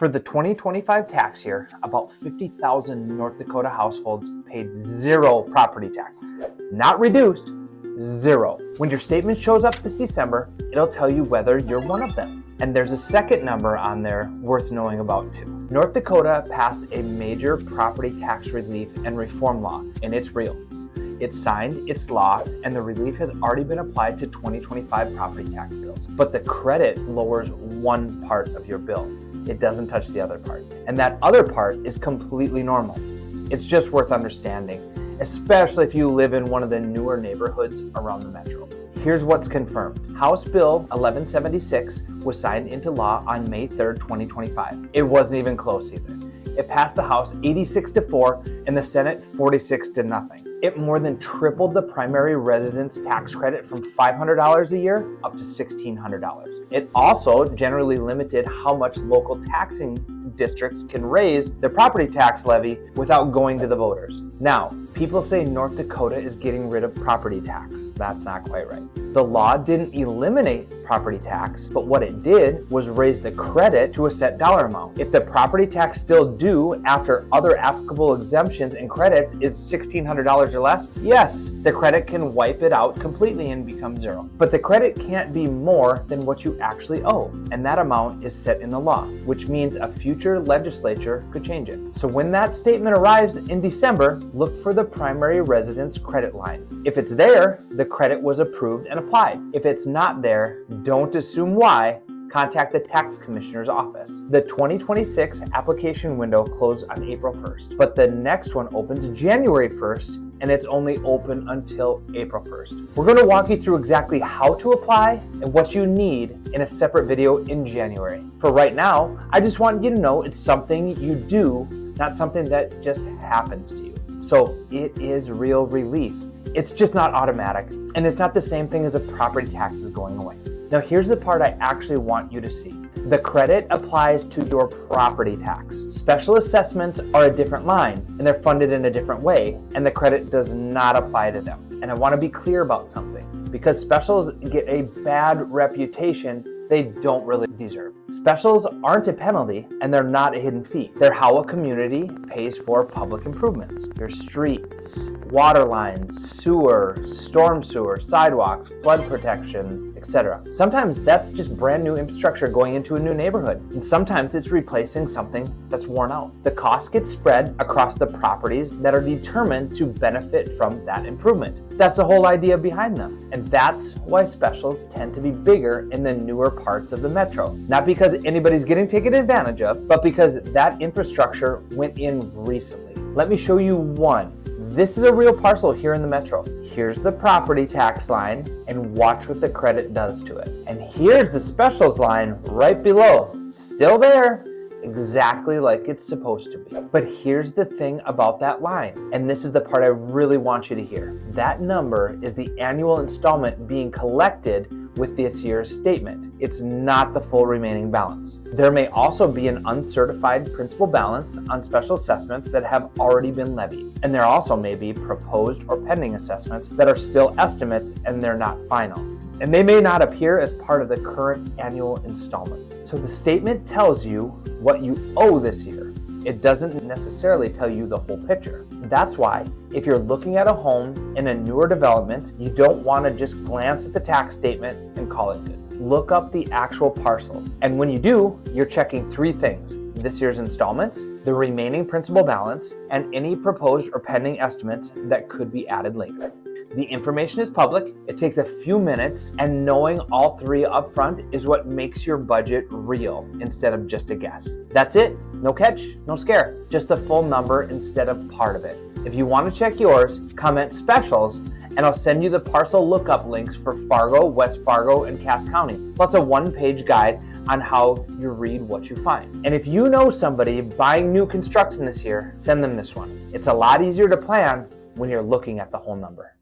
For the 2025 tax year, about 50,000 North Dakota households paid zero property tax. Not reduced, zero. When your statement shows up this December, it'll tell you whether you're one of them. And there's a second number on there worth knowing about too. North Dakota passed a major property tax relief and reform law, and it's real. It's signed, it's law, and the relief has already been applied to 2025 property tax bills. But the credit lowers one part of your bill. It doesn't touch the other part. And that other part is completely normal. It's just worth understanding, especially if you live in one of the newer neighborhoods around the metro. Here's what's confirmed. House Bill 1176 was signed into law on May 3rd, 2025. It wasn't even close either. It passed the House 86-4 and the Senate 46-0. It more than tripled the primary residence tax credit from $500 a year up to $1,600. It also generally limited how much local taxing districts can raise their property tax levy without going to the voters. Now, people say North Dakota is getting rid of property tax. That's not quite right. The law didn't eliminate property tax, but what it did was raise the credit to a set dollar amount. If the property tax still due after other applicable exemptions and credits is $1,600 or less, yes, the credit can wipe it out completely and become zero. But the credit can't be more than what you actually owe, and that amount is set in the law, which means a future legislature could change it. So when that statement arrives in December, look for the primary residence credit line. If it's there, the credit was approved and applied. If it's not there, don't assume why. Contact the tax commissioner's office. The 2026 application window closed on April 1st, but the next one opens January 1st, and it's only open until April 1st. We're going to walk you through exactly how to apply and what you need in a separate video in January. For right now, I just want you to know it's something you do, not something that just happens to you. So it is real relief. It's just not automatic, and it's not the same thing as a property taxes going away. Now here's the part I actually want you to see. The credit applies to your property tax. Special assessments are a different line, and they're funded in a different way, and the credit does not apply to them. And I want to be clear about something, because specials get a bad reputation they don't really deserve. Specials aren't a penalty, and they're not a hidden fee. They're how a community pays for public improvements. Your streets, water lines, sewer, storm sewer, sidewalks, flood protection, etc. Sometimes that's just brand new infrastructure going into a new neighborhood, and sometimes it's replacing something that's worn out. The cost gets spread across the properties that are determined to benefit from that improvement. That's the whole idea behind them, and that's why specials tend to be bigger in the newer parts of the metro. Not because anybody's getting taken advantage of, but because that infrastructure went in recently. Let me show you one. This is a real parcel here in the metro. Here's the property tax line, and watch what the credit does to it. And here's the specials line right below. Still there, exactly like it's supposed to be. But here's the thing about that line, and this is the part I really want you to hear. That number is the annual installment being collected with this year's statement. It's not the full remaining balance. There may also be an uncertified principal balance on special assessments that have already been levied. And there also may be proposed or pending assessments that are still estimates and they're not final. And they may not appear as part of the current annual installment. So the statement tells you what you owe this year. It doesn't necessarily tell you the whole picture. That's why, if you're looking at a home in a newer development, you don't want to just glance at the tax statement and call it good. Look up the actual parcel. And when you do, you're checking three things: this year's installments, the remaining principal balance, and any proposed or pending estimates that could be added later. The information is public, it takes a few minutes, and knowing all three up front is what makes your budget real instead of just a guess. That's it. No catch, no scare. Just the full number instead of part of it. If you want to check yours, comment specials, and I'll send you the parcel lookup links for Fargo, West Fargo, and Cass County, plus a one-page guide on how you read what you find. And if you know somebody buying new construction this year, send them this one. It's a lot easier to plan when you're looking at the whole number.